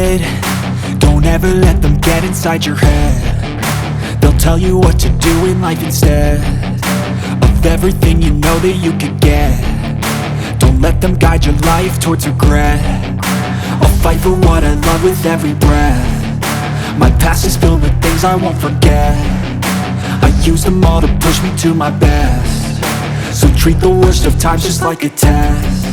it. Don't ever let them get inside your head. They'll tell you what to do in life instead of everything you know that you could get. Don't let them guide your life towards regret. I'll fight for what I love with every breath. My past is filled with things I won't forget. I use them all to push me to my best. So treat the worst of times just like a test.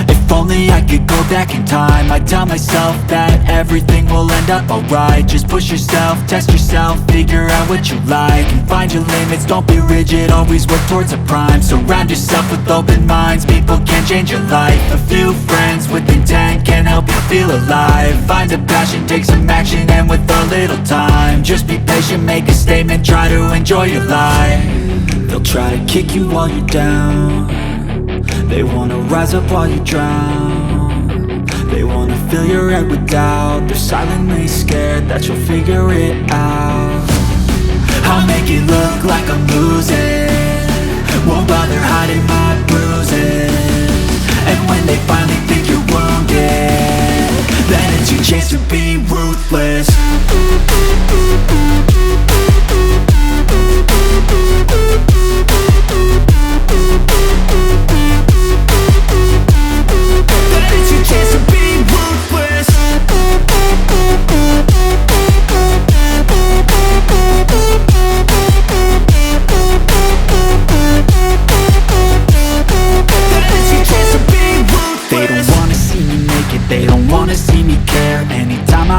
If only I could go back in time, I'd tell myself that everything will end up alright. Just push yourself, test yourself, figure out what you like, and find your limits, don't be rigid, always work towards a prime. Surround yourself with open minds, people can change your life. A few friends with intent can help you feel alive. Find a passion, take some action, and with a little time, just be patient, make a statement, try to enjoy your life. They'll try to kick you while you're down. They wanna rise up while you drown. They wanna fill your head with doubt. They're silently scared that you'll figure it out. I'll make it look like I'm losing, won't bother hiding my bruises. And when they finally think you're wounded, then it's your chance to be ruthless.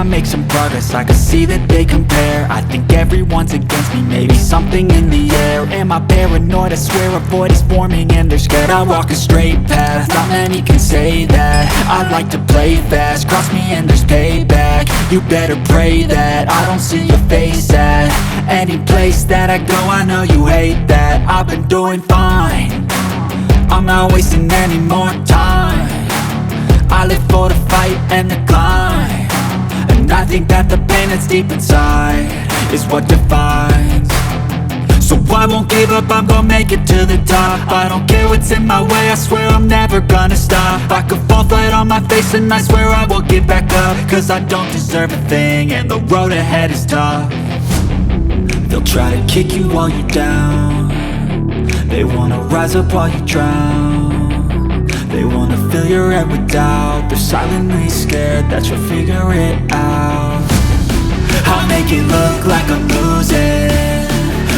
Make some progress, I can see that they compare. I think everyone's against me, maybe something in the air. Am I paranoid? I swear a void is forming and they're scared. I walk a straight path, not many can say that. I like to play fast, cross me and there's payback. You better pray that I don't see your face at any place that I go. I know you hate that. I've been doing fine, I'm not wasting any more time. I live for the fight and the climb, and I think that the pain that's deep inside is what defines. So I won't give up, I'm gonna make it to the top. I don't care what's in my way, I swear I'm never gonna stop. I could fall flat on my face and I swear I will get back up, cause I don't deserve a thing and the road ahead is tough. They'll try to kick you while you're down. They wanna rise up while you drown. They wanna fill your head with doubt. They're silently scared that you'll figure it out. I'll make it look like I'm losing,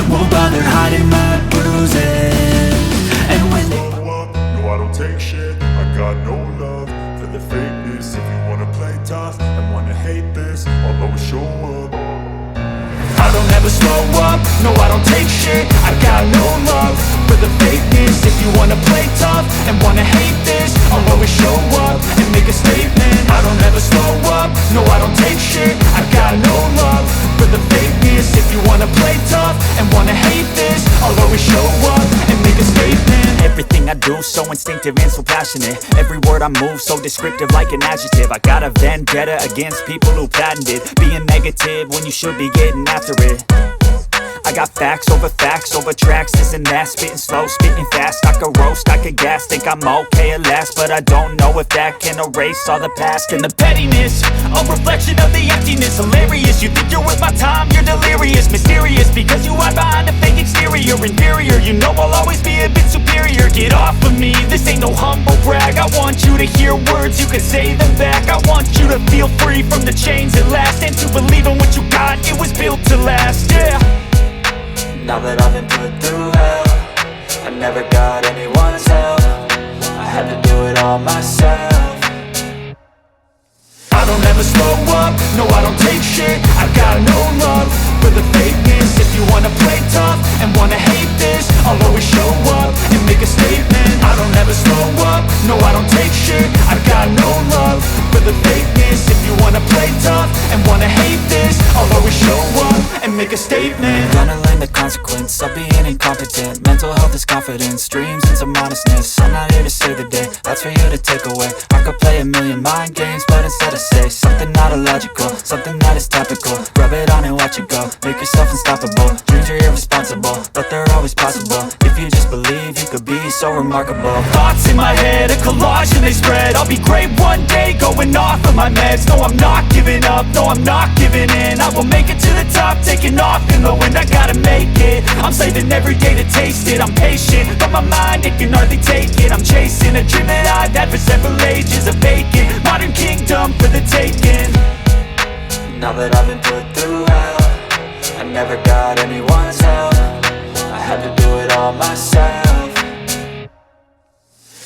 won't bother hiding my bruises. And when they blow up, no I don't take shit. I got no love for the fakeness. If you wanna play tough and wanna hate this, I'll always show up. I don't ever slow up, no I don't take shit. I got no love for the fakeness. If you wanna play tough and wanna hate this, I'll always show up and make a statement. I don't ever slow up, no I don't take shit. I got no love for the fakeness. If you wanna play tough and wanna hate this, I'll always show up and make a statement. everything I do so instinctive and so passionate. Every word I move so descriptive like an adjective. I got a vendetta against people who patented being negative when you should be getting after it. I got facts over tracks, this and that. Spitting slow, spitting fast. I could roast, I could gas. Think I'm okay at last, but I don't know if that can erase all the past. And the pettiness, a reflection of the emptiness. Hilarious, you think you're worth my time, you're delirious. Mysterious, because you hide behind a fake exterior. Inferior, you know I'll always be a bit superior. Get off of me, this ain't no humble brag. I want you to hear words, you can say them back. I want you to feel free from the chains at last, and to believe in what you got, it was built to last, yeah. Now that I've been put through hell, I never got anyone's help. I had to do it all myself. I don't ever slow up, no I don't take shit. I got no love for the fakeness. If you wanna play tough and wanna hate this, I'll always show up and make a statement. I don't ever slow up, no I don't take shit. I got no love for the fakeness. If you wanna play tough and wanna hate this, I'll always show up and make a statement. Gonna learn the consequence of being incompetent. Mental health is confidence, dreams and some honestness. I'm not here to save the day, that's for you to take away. I could play a million mind games, but instead I say something not illogical, something that is topical. Rub it on and watch it go, make yourself unstoppable. Dreams are irresponsible, but they're always possible. If you just believe, you could be so remarkable. Thoughts in my head, a collage and they spread. I'll be great one day, going off of my meds. No, I'm not giving up, no, I'm not giving in. I will make it to the top, taking off in the wind. I gotta make it, I'm saving every day to taste it. I'm patient, but my mind, it can hardly take it. I'm chasing a dream that I've had for several ages. A vacant, modern kingdom for the taking. Now that I've been put through hell, I never got anyone's help. I had to do it all myself.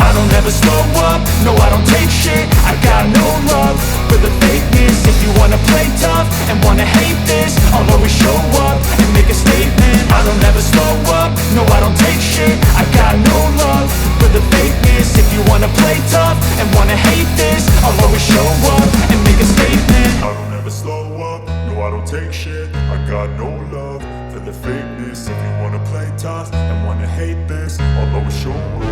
I don't ever slow up, no I don't take shit. I got no love for the fakeness. If you wanna play tough and wanna hate this, I'll always show up and make a statement. I don't ever slow up, no I don't take shit. I got no love for the fakeness. If you wanna play tough and wanna hate this, I'll always show up and make a statement. I don't ever slow up, no I don't take shit. I got no love for the fakeness. If you wanna play tough and wanna hate this, I'll always show up.